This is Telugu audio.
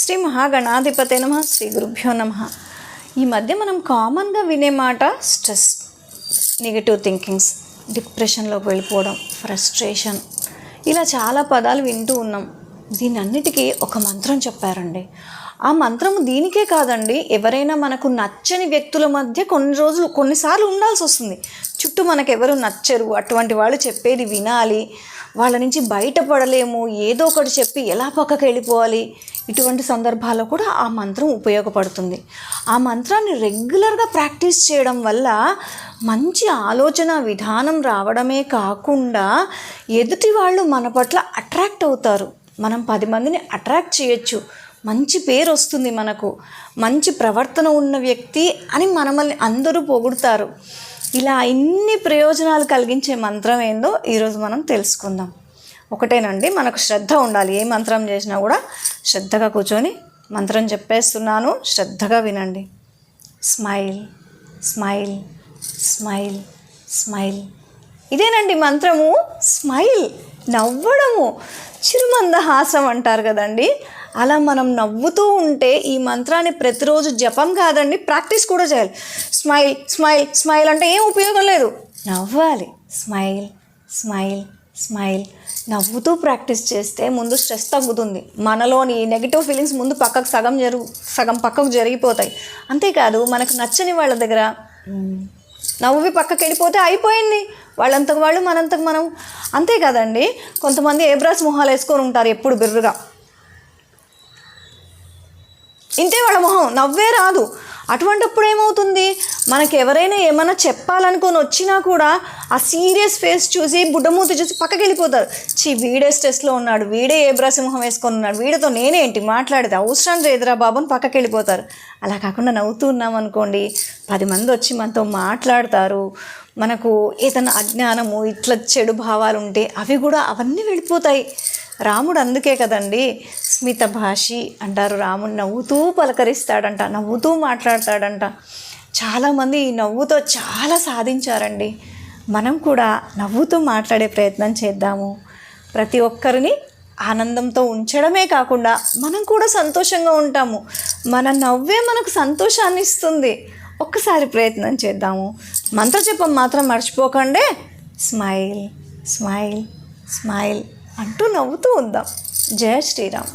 శ్రీ మహాగణాధిపతే నమః. శ్రీ గురుభ్యో నమః. ఈ మధ్య మనం కామన్గా వినే మాట స్ట్రెస్, నెగిటివ్ థింకింగ్స్, డిప్రెషన్లోకి వెళ్ళిపోవడం, ఫ్రస్ట్రేషన్, ఇలా చాలా పదాలు వింటూ ఉన్నాం. దీనన్నిటికీ ఒక మంత్రం చెప్పారండి. ఆ మంత్రం దీనికే కాదండి, ఎవరైనా మనకు నచ్చని వ్యక్తుల మధ్య కొన్నిసార్లు ఉండాల్సి వస్తుంది. చుట్టూ మనకెవరు నచ్చరు, అటువంటి వాళ్ళు చెప్పేది వినాలి, వాళ్ళ నుంచి బయటపడలేము, ఏదో ఒకటి చెప్పి ఎలా పక్కకి వెళ్ళిపోవాలి. ఇటువంటి సందర్భాల్లో కూడా ఆ మంత్రం ఉపయోగపడుతుంది. ఆ మంత్రాన్ని రెగ్యులర్గా ప్రాక్టీస్ చేయడం వల్ల మంచి ఆలోచన విధానం రావడమే కాకుండా ఎదుటి వాళ్ళు మన పట్ల అట్రాక్ట్ అవుతారు. మనం 10 మందిని అట్రాక్ట్ చేయొచ్చు. మంచి పేరు వస్తుంది, మనకు మంచి ప్రవర్తన ఉన్న వ్యక్తి అని మనల్ని అందరూ పొగుడుతారు. ఇలా ఇన్ని ప్రయోజనాలు కలిగించే మంత్రం ఏందో ఈరోజు మనం తెలుసుకుందాం. ఒకటేనండి, మనకు శ్రద్ధ ఉండాలి. ఏ మంత్రం చేసినా కూడా శ్రద్ధగా కూర్చొని మంత్రం చెప్పేస్తున్నాను, శ్రద్ధగా వినండి. Smile, smile, smile, smile. ఇదేనండి మంత్రము. స్మైల్, నవ్వడము, చిరుమందహాసం అంటారు కదండి. అలా మనం నవ్వుతూ ఉంటే ఈ మంత్రాన్ని ప్రతిరోజు జపం కాదండి, ప్రాక్టీస్ కూడా చేయాలి. స్మైల్, స్మైల్, స్మైల్ అంటే ఏం ఉపయోగం లేదు, నవ్వాలి. Smile, smile, smile. నవ్వుతూ ప్రాక్టీస్ చేస్తే ముందు స్ట్రెస్ తగ్గుతుంది. మనలోని నెగిటివ్ ఫీలింగ్స్ ముందు సగం పక్కకు జరిగిపోతాయి. అంతేకాదు, మనకు నచ్చని వాళ్ళ దగ్గర నవ్వి పక్కకి వెళ్ళిపోతే అయిపోయింది. వాళ్ళంతకు వాళ్ళు, మనంతకు మనం. అంతే కదండి. కొంతమంది ఏబ్రాస్ మొహాలు వేసుకొని ఉంటారు ఎప్పుడు బిర్రుగా. ఇంతే వాళ్ళ మొహం, నవ్వే రాదు. అటువంటిప్పుడు ఏమవుతుంది, మనకి ఎవరైనా ఏమైనా చెప్పాలనుకొని వచ్చినా కూడా ఆ సీరియస్ ఫేస్ చూసి, బుడ్డమూతి చూసి పక్కకి వెళ్ళిపోతారు. వీడే స్ట్రెస్లో ఉన్నాడు, వీడే ఏబ్రాస్ మొహం వేసుకొని ఉన్నాడు, వీడితో నేనేంటి మాట్లాడేది, అవసరం లేదురా బాబు అని పక్కకి వెళ్ళిపోతారు. అలా కాకుండా నవ్వుతూ ఉన్నాం అనుకోండి, 10 మంది వచ్చి మనతో మాట్లాడతారు. మనకు ఏదైనా అజ్ఞానము, ఇట్లా చెడు భావాలు ఉంటే అవన్నీ వెళ్ళిపోతాయి. రాముడు అందుకే కదండి స్మిత భాషి అంటారు. రాముడు నవ్వుతూ పలకరిస్తాడంట, నవ్వుతూ మాట్లాడతాడంట. చాలామంది ఈ నవ్వుతో చాలా సాధించారండి. మనం కూడా నవ్వుతూ మాట్లాడే ప్రయత్నం చేద్దాము. ప్రతి ఒక్కరిని ఆనందంతో ఉంచడమే కాకుండా మనం కూడా సంతోషంగా ఉంటాము. మన నవ్వే మనకు సంతోషాన్ని ఇస్తుంది. ఒక్కసారి ప్రయత్నం చేద్దాము. మంత్రజపం మాత్రం మర్చిపోకండి. స్మైల్, స్మైల్, స్మైల్ అంటూ నవ్వుతూ ఉందాం. జయ శ్రీరామ్.